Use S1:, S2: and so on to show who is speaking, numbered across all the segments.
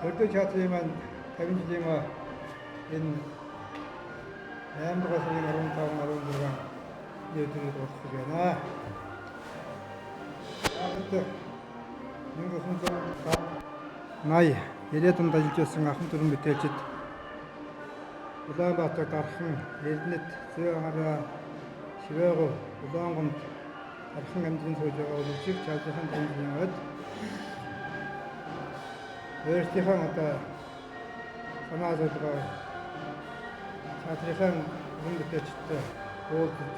S1: Төрдөө чатрын маань 50 жилийн энэ 8 дугаар сарын 15-16 өдрөд болох байна. Одоо 1980 90-ад онд ажиллаж байсан ахын төрөн бүтээлчид Улаанбаатар дархан Эрдэнэт Зөөгаараа Шивээгөө Улаангонд дархан амжилт сууж байгаа үлчиг чалжхан тэмцээн од өөрсдийнхөө одоо санаа зорилгоо чатрын хүн бүтээлчтэй уулзаж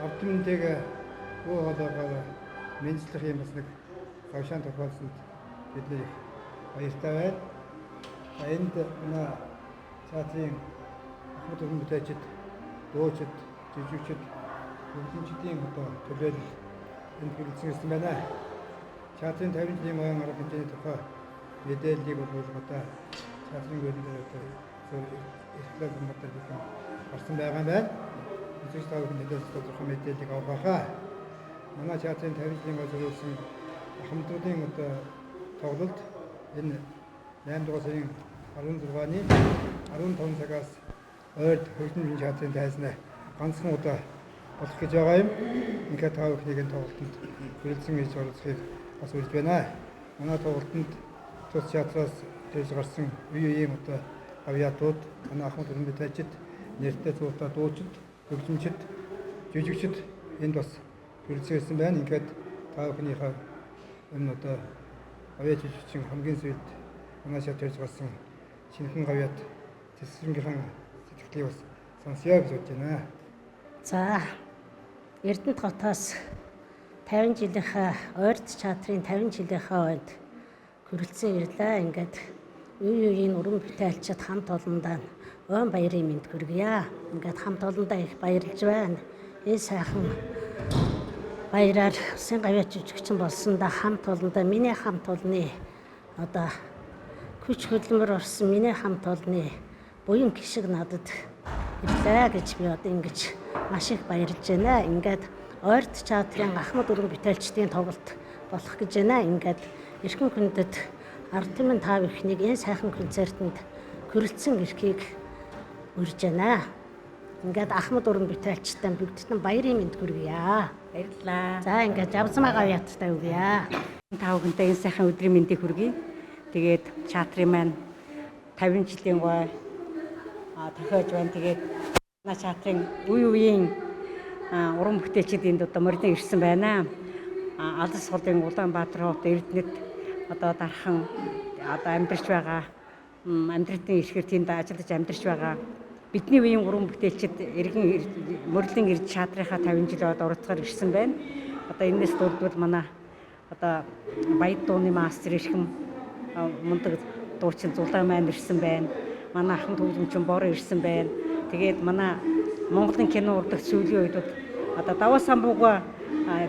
S1: автомобилтэйгээ хөө хоолойгоо менцлэх юм бас нэг хавшаан тохиолдсонд бидний баяртай байна. Энд манай чатрын ахмад хүн бүтээлчид, дуучид, жижигчид, хөгжимчдийн одоо төлөөлөл энд хэрэгжсэн ирсэн байна. Чатрын 50 жилийн моён арга хэмжээний тухай мэдээллийг болгоход чатрын гэрэлээр одоо эрхлэл хамгаалалт хийх гарсан байгаа юм байна. Эцэг тавхын мэдээлэл тодорхой мэдээллийг авахаа. Манай чатрын 50 жилийн моён зориулсан ахмадуудын одоо тоглолт энэ 8 дугаар сарын 16-ны 15 цагаас ойрд хөгжмийн чатрын тайзнаа ганцхан удаа болох гэж байгаа юм. Ингээд та бүхнийг тоглолтод хүрэлцэн хийж оролцохыг бас урьж байна. Манай тоглолтод тус чатраас төрж гарсан үеийн одоо авьяатууд, манай ахмад хүн бүтээлчид, нэртэй цуутаа дуучид, хөгжимчид, жижигчид энд бас хүрэлцэн байна. Ингээд та бүхнийхээ энэ одоо авьяач жижигчин хамгийн сүүлд манайшаа төрж гарсан шинэхэн авьяат тэсрэнгийнхэн сэтгэлийг бас сонсъё гэж бодож байна.
S2: За Эрдэнэт хотоос 50 жилийнхаа ойрт чатрын 50 жилийнхаа ойд хүрэлцэн ирлээ. Ингээд үеийн уран бүтээлчид хамт олондоо өн баярын мэнд хүргье. Ингээд хамт олондоо их баярлж байна. Энэ сайхан баяраар усын гавьяач жижигчин болсондоо хамт олондоо миний хамт олны одоо хүч хөдөлмөр орсон миний хамт олны буян гişиг надад ирлээ гэж би одоо ингэж маш их баярлж байна. Ингээд ойрт чатрын ахмад уран бүтээлчдийн тоглолт болох гэж байна. Ингээд эрхэм хүндэт ард түмэн та бүхнийг энэ сайхан концертанд хүрэлцэн ирэхийг урьж байна. Ингээд ахмад уран бүтээлчтэй бүгдд нь баярын мэнд хүргье.
S3: Баярлалаа.
S2: За ингээд завзмаа гавьяаттай өгье.
S3: Та бүхэнтэй энэ сайхан өдрийн мэндийг хүргэе. Тэгээд чатрын маань 50 жилийн гой тохиож байна. Тэгээд манай чатрын үеийн уран бүтээлчид энд одоо морин ирсэн байна. Алс сулын Улаанбаатар хот Эрдэнэт одоо дархан одоо амьдарч байгаа амьдралын ихээр тэнд ажиллаж амьдарч байгаа бидний үеийн уран бүтээлчид иргэн мөрлөн ирж чатрынхаа 50 жил од оролцохоор ирсэн байна. Одоо энэс дурдвал манай одоо баяд дууны мастер эрхэм мундаг дуучин Зулаа маань ирсэн байна. Манай ахмад хөгжимчин Бор ирсэн байна. Тэгээд манай Монголын кино урлагч сүүлийн үед одоо даваа самбууга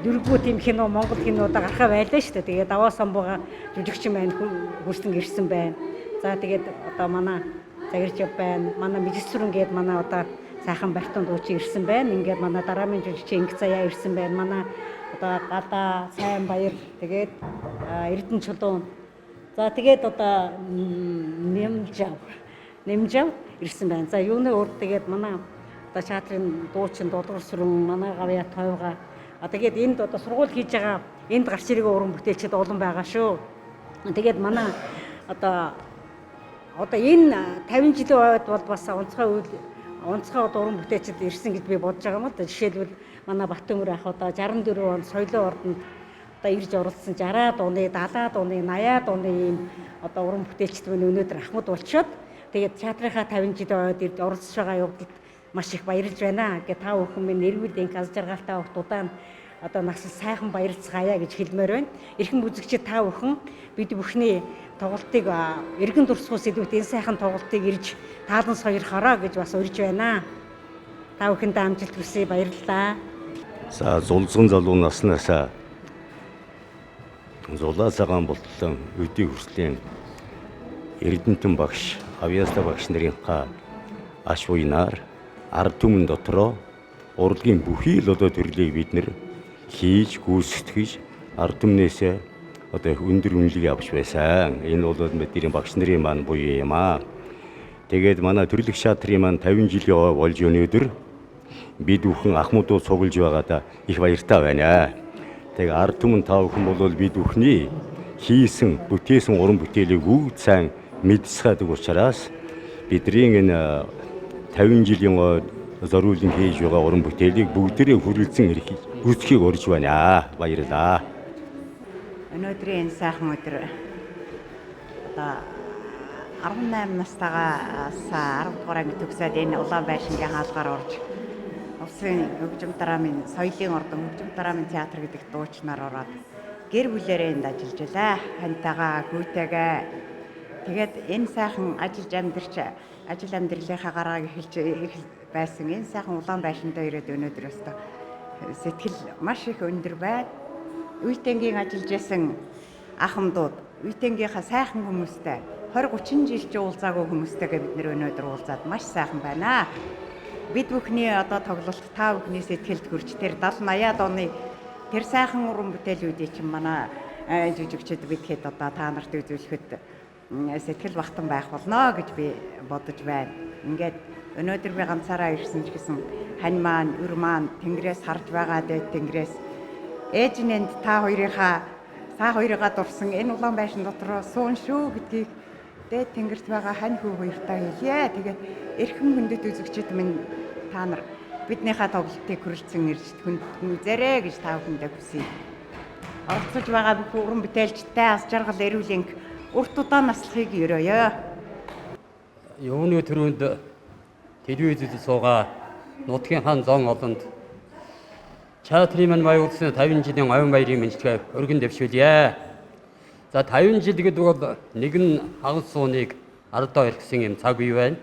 S3: дөрвөө тийм кино Монгол кинодаа гарахаа байлаа шүү дээ. Тэгээд даваа самбууга жүжигчин маань хүрсэн ирсэн байна. За тэгээд одоо манай Загирч байна. Манай Мэжсүрэн гээд манай одоо сайхан бартон дуучин ирсэн байна. Ингээд манай дараамын жүжигчин Инг Заяа ирсэн байна. Манай одоо Гадаа, Сайн Баяр тэгээд Эрдэнэ чулуун. За тэгээд одоо Нэмжав ирсэн байна. За юуны урд тэгээд манай одоо чатрын дуучин Дулгар сүрэн, манай гавьяат тойвга. Тэгээд энд одоо сургууль хийж байгаа энд гарч ирэх уран бүтээлчид олон байгаа шүү. Тэгээд манай одоо энэ 50 жилийн ойд бол бас онцгой уран бүтээлчид ирсэн гэж би бодож байгаа юм л да. Жишээлбэл манай Батөмөр ах одоо 64 онд соёлын ордонд одоо ирж оролцсон 60-аад оны, 70-аад оны, 80-аад оны ийм одоо уран бүтээлчид өнөөдөр ахмад болчиход тэгээд чатрынхаа 50 жилийн ойд ирж оролцож байгаа явдалд маш их баярлж байна. Ингээд та бүхэн минь эрүүл энх аз жаргалтай огт удаан одоо насал сайхан баярлцгаая гэж хэлмээр байна. Эрхэм үзэгчид та бүхэн бид бүхний тоглолтыг эргэн дурсгуус илүүт энэ сайхан тоглолтыг ирж таалан сойрхороо гэж бас урьж байна. Та бүхэндээ амжилт хүсье, баярлалаа.
S4: За зулзган залуу наснаас зулаа цагаан болтлон өдий хүрслийн Эрдэнэтэн багш, авьяастай багш нарынхаа аш буйнаар ард түмэн дотроо урлагийн бүхий л одоо төрлийг бид нэр хийж гүйцэтгэж ард түмнээсээ одоо өндөр үнэлгээ авч байсан. Энэ бол бидний багш нарын маань буюу юм аа. Тэгээд манай төрлөх шаатрын маань 50 жилийн болж өнөөдөр бид бүхэн ахмадууд цуглаж байгаадаа их баяртай байна. Тэгээд ард түмэн та бүхэн бол бид бүхний хийсэн, бүтээсэн уран бүтээлийг бүгд сайн мэдсэдэг учраас бидний энэ 50 жилийн зориулан хийж байгаа уран бүтээлийг бүгдээрээ хүрэлцэн үүсгэхийг урьж байна. Баярлалаа.
S3: Өнөөдрийн энэ сайхан өдөр одоо 18 настайгаас 10 дугаар анги төгсөөд энэ улаан байшингийн хаалгаар орж улсын хөгжим драмын соёлын ордон хөгжим драмын театр гэдэг дуучнаар ороод гэр бүлээрээ энд ажиллаж байлаа. Хантайгаа, гүйтэйгээ тэгээд энэ сайхан ажиллаж ажил амьдралынхаа гарааг эхэлж байсан энэ сайхан улаан байшиндаа ирээд өнөөдөр өстө сэтгэл маш их өндөр байна. Үйтэнгийн ажиллаж байсан ахмадууд, үйтэнгийнхаа сайхан хүмүүстэй 20-30 жил ч уулзаагүй хүмүүстэйгээ бид нэр өнөөдөр уулзаад маш сайхан байна. Бид бүхний одоо тоглолт та бүхний сэтгэлд хүрч тэр 70-80-аад оны тэр сайхан уран бүтээлүүдийг чинь манай жүжигчид бидгээд одоо та нарт үзүүлэхэд сэтгэл бахтан байх болно гэж би бодож байна. Ингээд өнөөдөр би ганцаараа ирсэн ч гэсэн хань маань, өр маань тэнгэрээс харж байгаа дээд тэнгэрээс ээж нэнд та хоёрыгаа дурсан энэ улаан байшин дотроо суун шүү гэдгийг дээд тэнгэрт байгаа хань хүү хоёртаа хэлье. Тэгээд эрхэм хүндэт үзэгчид минь та нар биднийхээ тоглолтыг хүрэлцэн ирж хүнзээрэй гэж та бүхэндээ хүсье. Оролцож байгаа бүх уран бүтээлчтэй ас жаргал эрүүлийн урт удаан наслахыг ерөөё.
S5: Юуны төрөнд телевизэд суугаа нутгийн хаан зон олонд театрын маань баяуулсан 50 жилийн оюун баярын мэндчгээ өргөн дэвшүүлье. За 50 жил гэдэг бол нэгэн хагас сууныг ардаа иргсэн юм цаг үе байна.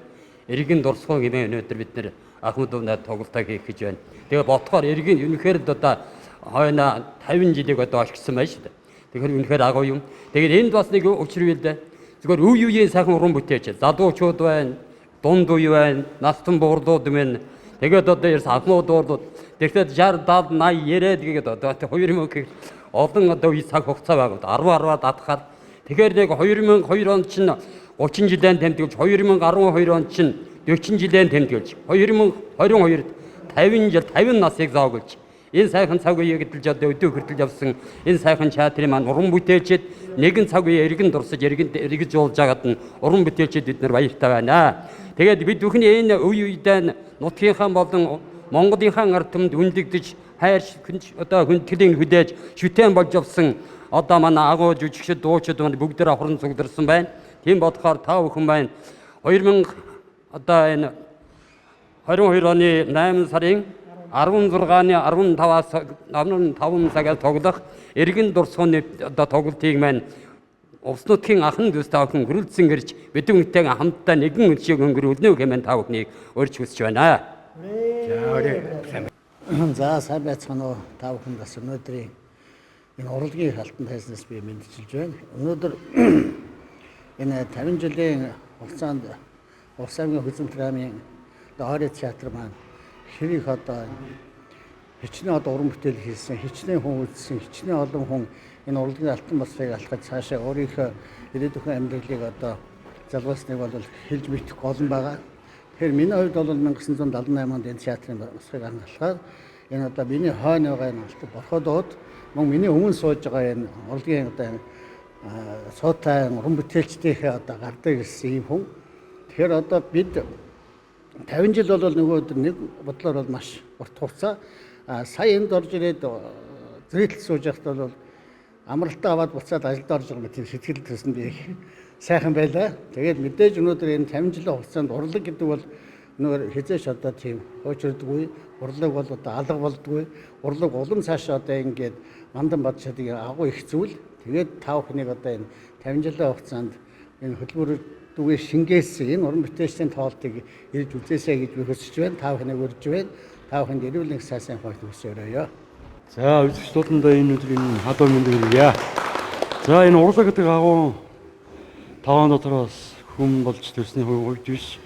S5: Иргэн дурсгоо гэмээ өнөөдөр бид нэр ахмадуудад тоглолтоо хийх гэж байна. Тэгээ бодохоор иргэн үнэхээр одоо хойно 50 жилиг одоо олгсон байна шүү дээ. Тэгэхээр үнэхээр агуу юм. Тэгээд энд бас нэг учир үйл дээ. Зүгээр үе үеийн сайхан уран бүтээч. Залуучууд байна, дунд үе байна, настан буурлууд байна. Тэгээд одоо ерс ахмадууд тэгэхээр 60, 70, 80 яриад гээд одоо 2000 олон одоо үе цаг хугацаа байгаа. 10 дадахаар тэгэхээр нэг 2002 онд чинь 30 жилийн тэмдэглэж 2012 онд чинь 40 жилийн тэмдэглэж 2022-д 50 жил 50 насыг зоогуулж энэ сайхан цаг үеийг эдэлж одоо өдөө хүртэл явсан энэ сайхан театрын маань уран бүтээлчид нэгэн цаг үе эргэн дурсаж эргэж уулж байгаад нь уран бүтээлчид бид нар баяртай байна. Тэгээд бид бүхний энэ үе үедээ нутгийнхаа болон Монголынхаа ард түмэнд үнэлэгдэж хайрч одоо хүндэтгэлийн хүлээж шүтэн болж явсан одоо манай агуу жүжигчид дуучид бүгдээр хорон цугларсан байна. Тийм бодохоор та бүхэн байна 2000 одоо энэ 22 оны 8 сарын 16-ны 15 цагаас тоглох эргэн дурсгооны одоо тоглолтыг маань улс нутгийн анхан дүүс та бүхэн хүрэлцэн гэрч бид бүхэнтэйгээ хамтдаа нэгэн үлшиг өнгөрүүлнэ хэмээн та бүхнийг урьж хүсэж байна.
S6: За сайн байцгаана уу та бүхэнд бас өнөөдрийн энэ урлагийн халтан тайзнаас би мэдчилж байна. Өнөөдөр энэ 50 жилийн хугацаанд Улс аймгийн хөгжим драмын Орой театр маань хэрэг одоо хичнээн одоо уран бүтээл хийсэн, хичнээн хүн үзсэн, хичнээн олон хүн энэ урлагийн алтан басрыг алхаж цаашаа өөрийнхөө ирээдүйн амьдралыг одоо залгуусныг бол хэлж мэдэх олон байгаа. Тэгэхээр миний хувьд бол 1978 онд энэ театрын басрыг анхаалахаар энэ одоо миний хойно байгаа энэ алтан борхоодод мөн миний өмнө сууж байгаа энэ урлагийн одоо суутай уран бүтээлчдийнхээ одоо гардаг ирсэн юм хүн. Тэгэхээр одоо бид 50 жил бол нөгөө нэг бодлоор бол маш урт хугацаа. Сая энд орж ирээд зритель сууж байхад бол амралтаа аваад буцаад ажилд орж байгаа мэт сэтгэл төрсөн би сайхан байлаа. Тэгээд мэдээж өнөөдөр энэ 50 жилийн хугацаанд урлаг гэдэг бол нөгөө хязгаарч одоо тийм хуучирдаггүй. Урлаг бол одоо алга болдгүй. Урлаг улам цаашаа одоо ингээд мандан бод чадыг агуу их зүйл. Тэгээд та бүхнийг одоо энэ 50 жилийн хугацаанд энэ хөтөлбөр дүгээ шингээсэн энэ уран бүтээлчдийн тоглолтыг ирж үзээсэй гэж би хүсэж байна. Та бүхнийг урьж байна. Та бүхэнд эрүүл сайхан хойд хүсээрээ.
S7: За үзэгчдүүдэнд энэ өдрийн хадуу мэндийг хүргье. За энэ урлаг гэдэг агуу таван дотроос хүн болж төрсний хувьд биш.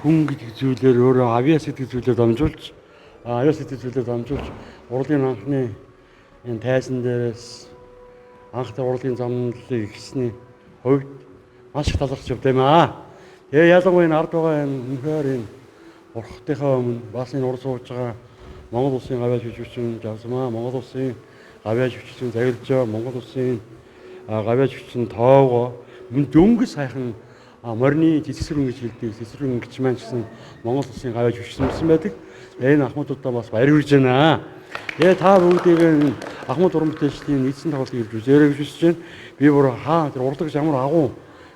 S7: Хүн гэдэг зүйлээр өөрөө авиас гэдэг зүйлээр дамжуулж урлагийн анхны энэ тайзан дээрээс анх тэр урлагийн замналыг ихсний хувьд маш их талархаж байна. Тэгээ ялангуяа энэ ард байгаа энэ үнэхээр энэ урхахтынхаа өмнө бас энэ урд сууж байгаа Монгол улсын гавьяа жүжигчин Жавсмаа, Монгол улсын гавьяа жүжигчин Загилжоо, Монгол улсын гавьяа жүжигчин Тоого мөн дөнгөж сайхан морины цэцэсрэн гэж хэлдэг цэцэсрэн гिच маань гэсэн Монгол улсын гавьяа жүжигчсэн байдаг. Энэ ахмадуудаа бас баяр хүргэж байна. Тэгээ та бүгдийг Ахмад уран бүтээлчдийн нийцсэн тоглолтыг ирж үзээрэй гэж хүсэж байна. Би бүр тэр урлагч ямар агуу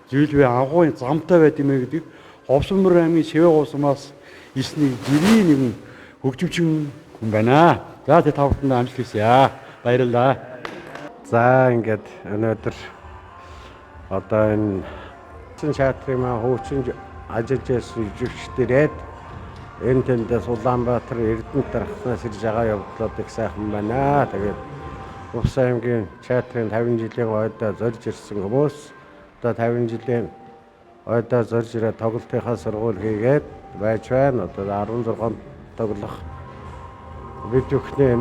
S7: зүйл вэ? Агуу замтай байд юм ээ гэдэг Ховсонмөр аймгийн Шивээ гуусмаас ирсний жирийн нэгэн хөгжимчин хүн байна. За тэ та бүхэнд амжилт хүсье. Баярлалаа.
S8: За ингээд өнөөдөр одоо энэ театрын хуучин ажиллаж байсан жүжигчдэрээд энэ тэндээс Улаанбаатар Эрдэнэт дарахнаас ирж байгаа явдлууд их сайхан байна. Тэгээд Увс аймгийн театрын 50 жилийн ойдоо зорж ирсэн хүмүүс одоо 50 жилийн ойдоо зорж ирээд тоглолтынхаа сургууль хийгээд байж байна. Одоо 16 тоглох бид бүхний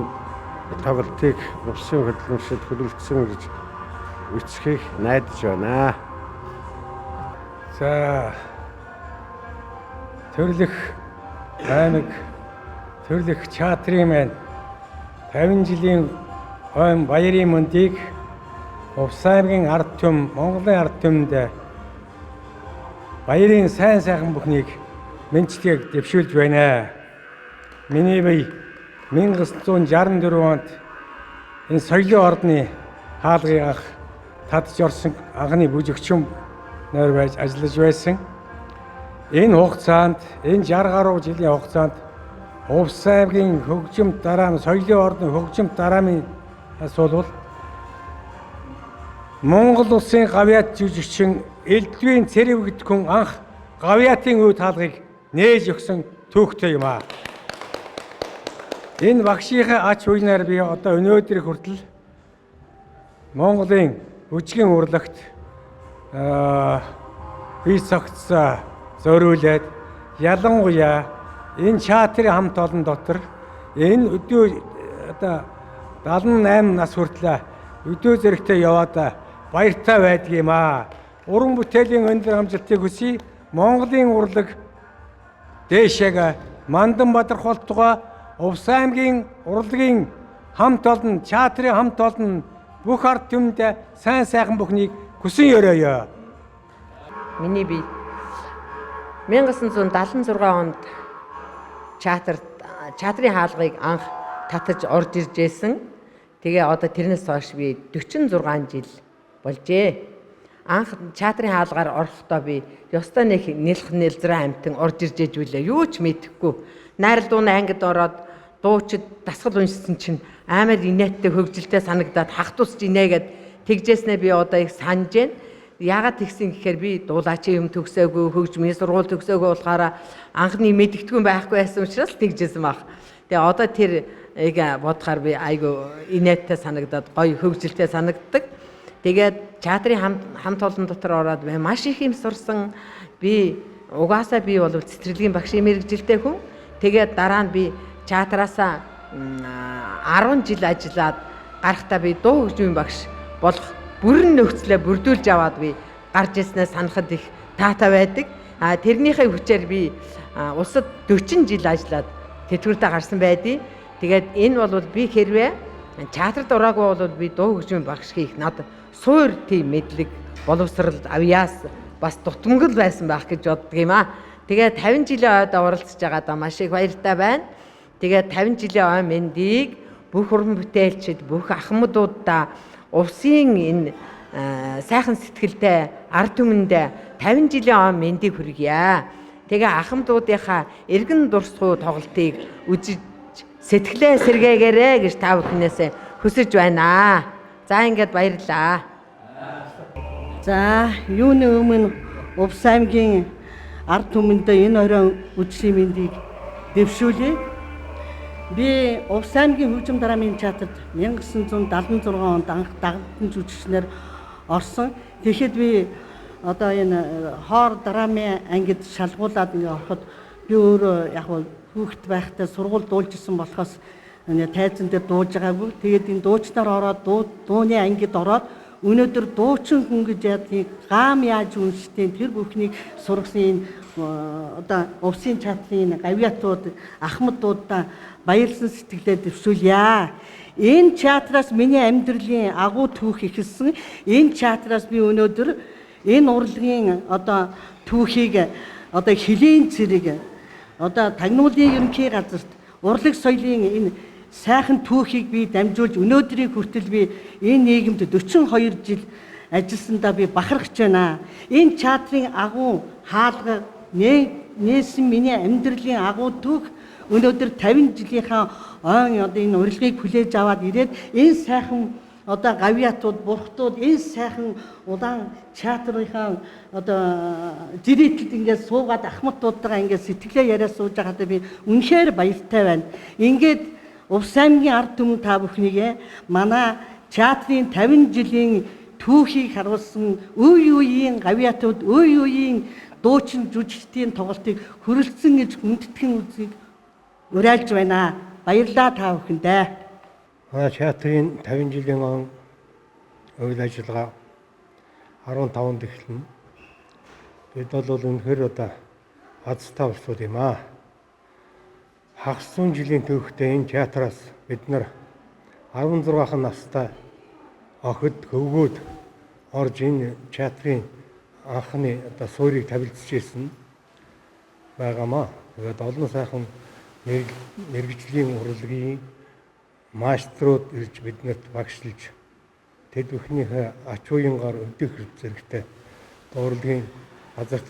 S8: тоглолтыг Увсын хөдөлмөршид хүрэлцсэн гэж үцхийг найдаж байна.
S1: За төрлөх аймаг төрлөх театрын маань 50 жилийн ойн баярын мэндийг Увс аймгийн ард түмэн, Монголын ард түмэнд баярын сайн сайхан бүхнийг мэдчилгээг дэвшүүлж байна. Миний бие 1964 онд энэ соёлын ордны хаалгыг анх татж орсон анхны бүжигчин нойр байж ажиллаж байсан. Энэ хугацаанд энэ 60 гаруй жилийн хугацаанд Увс аймгийн хөгжим дараам соёлын ордны хөгжим дараамын асуудал Монгол улсын гавьяат жүжигчин Элдвийн Цэрэв гэдэг хүн анх гавьяатын үе таалгыг нээж өгсөн түүхтэй юм аа. Энэ багшийнхаа ач уйлнаар би одоо өнөөдөр хүртэл Монголын бүжгийн урлагт бие цогцсоо зориулээд ялангуяа энэ театрын хамт олон дотор энэ өдөө одоо 78 нас хүртэл өдөө зэрэгтэй яваад баяртай байдаг юм аа. Уран бүтээлийн өндөр амжилтыг хүсье. Монголын урлаг дээшээгээ Мандан Бадархолтгоо Увс аймгийн урлагийн хамт олон, театрын хамт олон бүх ард түмэнд сайн сайхан бүхнийг хүсэн өрөөё.
S9: Миний бие 1976 онд театрын хаалгыг анх татаж орж ирж байсан. Тэгээ одоо тэрнээс хойш би 46 жил болжээ. Анх театрын хаалгаар орохдоо би ёстой нэг нэлзрээ амтан орж ирж ээж үлээ. Юу ч мэдэхгүй. Найрал дууны ангид ороод дуучид дасгал уншсан чинь амар инээдтэй хөгжилтэй санагдаад хахтусч инээгээд тэгжээснээ би одоо их санаж байна. Яагаад тэгсэн гэхээр би дуулаачийн юм төгсөөгүй, хөгжмийн сургууль төгсөөгүй болохоор анхны мэдгэдэггүй байхгүй байсан учраас тэгжсэн баг. Тэгээ одоо тэр бодохоор би айгу инээдтэй санагдаад гоё хөгжилтэй санагддаг. Тэгээд театрын хамт олон дотор ороод маш их юм сурсан. Би угаасаа би бол цэцэрлэгийн багшийн мэргэжилтэй хүн. Тэгээд дараа нь би театраасаа 10 жил ажиллаад гарахтаа би дуу хөгжмийн багш болох бүрэн нөхцлөө бүрдүүлж аваад би гарч ирснээр санахад их таатай байдаг. Тэрнийхээ хүчээр би улсад 40 жил ажиллаад тэтгэвртэ гарсан байдیں۔ Тэгээд энэ бол би хэрвээ театрт ороогүй бол би дуу хөгжмийн багш хийх надад суур тийм мэдлэг боловсрал авьяас бас дутмаг байсан байх гэж боддог юм аа. Тэгээд 50 жилийн ойд оролцож байгаадаа маш их баяртай байна. Тэгээд 50 жилийн ой мэндийг бүх уран бүтээлчид, бүх ахмадуудаа Увсын энэ сайхан сэтгэлтэй ард түмэнд 50 жилийн ой мэндийг хүргье. Тэгээ ахмадуудынхаа эргэн дурсгуу тоглолтыг үзэж сэтгэлээ сэргээгээрэй гэж та бүхнээс хүсэж байна. За ингээд баярлаа.
S10: За юуны өмнө Увс аймгийн ард түмэнд энэ оройн үжлийн мэндийг дэвшүүлье. Би Увс аймгийн хөгжим дараамын театрт 1976 онд анх дагдан жүжигчнэр орсон. Тэгэхэд би одоо энэ хоор дараамын ангид шалгуулад ингээ ороход би өөрөө яг хүүхэд байхдаа сургууль дуулж исэн болохоос тайзан дээр дууж байгаагүй. Тэгээд энэ дуучнаар ороод дууны ангид ороод өнөөдөр дуучин хүн гэж яадгийг гам яаж үнштэй тэр бүхнийг сургасан одоо увсын чатрын гавьяатууд ахмадуудаа баярлсан сэтгэлээ дэвшүүлье. Энэ чатраас миний амьдралын агуу түүх ихэлсэн. Энэ чатраас би өнөөдөр энэ урлагийн одоо түүхийг одоо хөлийн цэрэг одоо тагнуулын ерөнхий газарт урлаг соёлын энэ сайхан түүхийг би дамжуулж өнөөдрийн хүртэл би энэ нийгэмд 42 жил ажилласандаа би бахархаж байна. Энэ чатрын агуу хаалга нээсэн миний амьдралын агуу түүх өнөөдөр 50 жилийнхаа он одоо энэ урилгыг хүлээж аваад ирээд энэ сайхан одоо гавьяатууд, бурхтууд энэ сайхан удаан чатрынхаа одоо жирэтэлд ингээд суугаад ахмадтуудтайгаа ингээд сэтгэлээ яриа сууж байгаадаа би үнэхээр баяртай байна. Ингээд Увс аймгийн ард түмэн та бүхнийг манай театрын 50 жилийн түүхийг харуулсан үе үеийн гавьяатууд, үе үеийн дуучин жүжигчдийн тоглолтыг хүрэлцэн гэж хүндэтгэн үзийг уриалж байна. Баярлалаа та бүхэндээ.
S1: Манай театрын 50 жилийн он үйл ажиллагаа 15-нд эхэлнэ. Бид бол үнэхээр одоо азтай улсууд юм аа. Хагас зуун жилийн түүхтэй энэ театраас бид нар 16 настай охид хөвгүүд орж энэ театрын анхны одоо суурийг тавилдсаж ирсэн байгаамаа. Тэгээд олон сайхан мэргэжлийн урлагийн маэструуд ирж биднэрт багшилж тэд бүхнийхээ ач уянгаар өдөх зэрэгтэй урлагийн газарт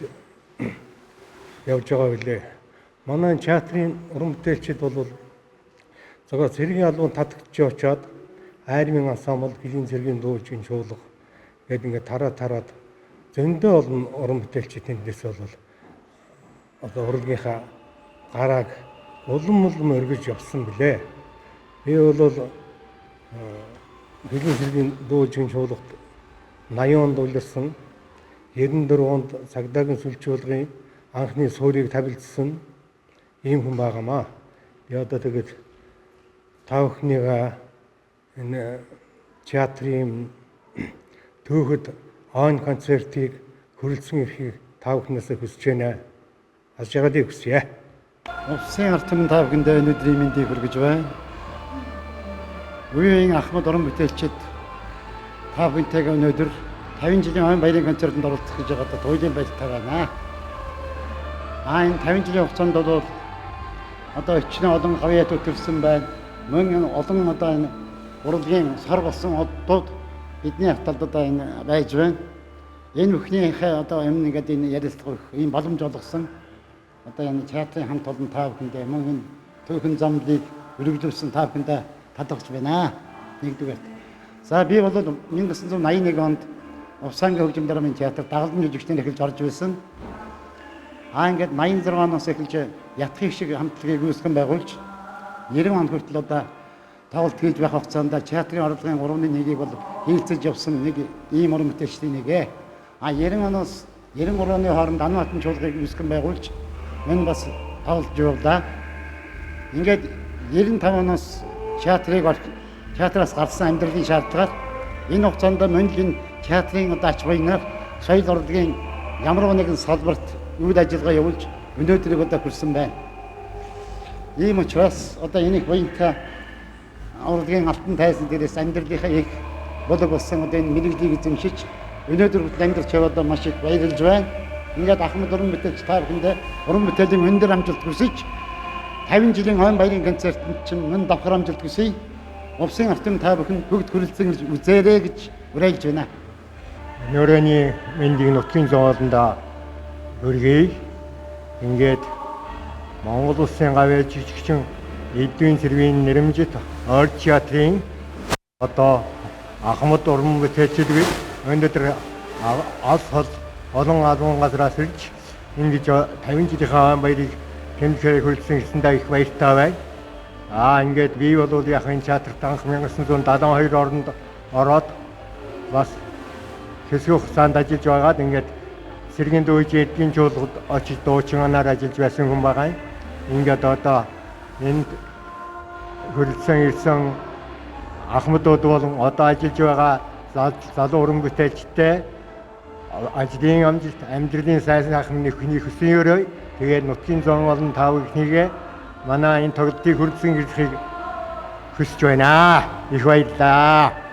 S1: явж байгаа билээ. Манай театрын уран бүтээлчид бол зөвхөн цэргийн албан татагч очоод айрмын ансамбл, хөлийн цэргийн дуулжийн чуулга гэдэг ингээд тараад зөндөө олон уран бүтээлчид тэндээс бол одоо урлагийнхаа гарааг улам өргөж явсан билээ. Би бол хөлийн цэргийн дуулжийн чуулгад 80 онд улирсан, 94 онд цагдаагийн сүлжүүлгийн анхны суурийг тавилдсан ийм хүн байгаамаа. Би одоо тэгээд та бүхнийгээ энэ театрын түүхэд он концертыг хүрэлцэн ирэхийг та бүхнээс хүсэж байна. Аз жаргалыг хүсье.
S11: Увсын ард түмэн та бүхэндээ өнөөдрийн мэндийг хүргэж байна. Үеийн ахмад уран бүтээлчид та бүхэнтэйгээ өнөөдөр 50 жилийн он баярын концертод оролцох гэж байгаадаа туйлын баяртай байна. Энэ 50 жилийн хугацаанд бол одоо өчнөө олон гавьяатууд төрсэн байна. Мөн олон одоо энэ урлагийн сар болсон оддууд бидний хавталд одоо энэ байж байна. Энэ бүхнийхээ одоо юм нэгэд энэ ярилцлага ийм боломж олгосон одоо энэ театрын хамт олон та бүхэндээ мөн энэ түүхэн замлыг өргөжүүлсэн та бүхэндээ талархаж байна. Нэгдүгээр. За би бол 1981 онд Увс аймгийн хөгжим драмын театр дагалдан жүжигчдийн эхэлж орж байсан. Ингээд 86 оноос эхэлж ятхыг шиг хамтлагийг үүсгэн байгуулж 90 он хүртэл одоо тоглолт хийж байх хугацаанд театрын орлогын 3.1-ийг бол хийлцэж явсан нэг ийм уран бүтээлчдийн нэг. 90 оноос 93 оны хооронд Ануатан чуулгыг үүсгэн байгуулж мөн бас тоглож явлаа. Ингээд 95 оноос театраас гарсан амьдралын шаардлагаар энэ хугацаанд мөн л энэ театрын одоо ач уянгаар соёл урлагийн ямар нэгэн салбарт үйл ажиллагаа явуулж өнөөдрийг одоо хүрсэн байна. Ийм учраас одоо энийг буянтай урлагийн алтан тайзан дээрээс амьдралынхаа их болог болсон одоо энэ мэргэжлийг эзэмшиж өнөөдөр хүртэл амьдарч яваад маш их баярлж байна. Ингээд ахмад уран бүтээлч та бүхэндээ уран бүтээлийн өндөр амжилт хүсэж 50 жилийн он баярын концертанд чинь мөн давхар амжилт хүсье. Увсын ард түмэн та бүхэн бүгд хүрэлцэн үзээрэй гэж уриалж байна.
S1: Нөрөний мэндийг нутгийн зоолондоо өргөе. Ингээд Монгол улсын гавьяа жүжигчин Эдвин Цэрвийн нэрэмжит ойр театрын одоо ахмад уран бүтээлчид өнөөдөр алс хол олон албан газраас ирж ингэж 50 жилийнхаа баярыг тэмдэглэж хүрэлцэн ирсэндээ их баяртай байна. Ингээд би бол яг энэ театрт анх 1972 онд ороод бас хэсэг хугацаанд ажиллаж байгаад ингээд цэргийн дуучин эдгийн чуулгад очиж дуучин анаар ажиллаж байсан хүн байгаа. Ингээд одоо энд хүрэлцэн ирсэн ахмадууд болон одоо ажиллаж байгаа
S8: залуу уран бүтээлчтэй ажлын амжилт, амьдралын сайхан ахмын хүний хүссэн өрөө тэгээд нутгийн зам болон та бүхнийгээ манай энэ тоглолтыг хүргэсэн гэхийг хүсэж байна. Их баярлалаа.